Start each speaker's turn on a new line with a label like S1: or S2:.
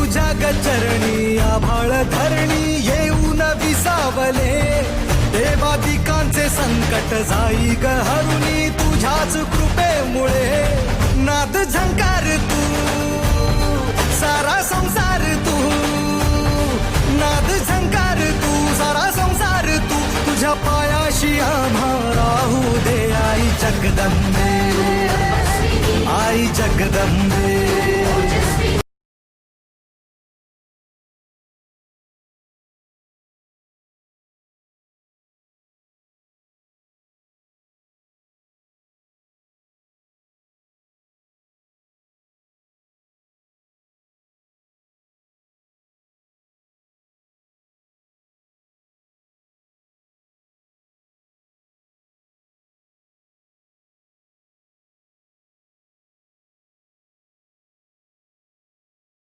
S1: तुझ्या गचरणी आभाळ धरणी येऊन विसावले देवादिकांचे संकट जाई ग हरुणी तुझ्याच कृपेमुळे नाद झंकार तू सारा संसार तू नाद झंकार तू सारा संसार तू तुझ्या पायाशी आम्हा राहू दे आई जगदंबे आई जगदंबे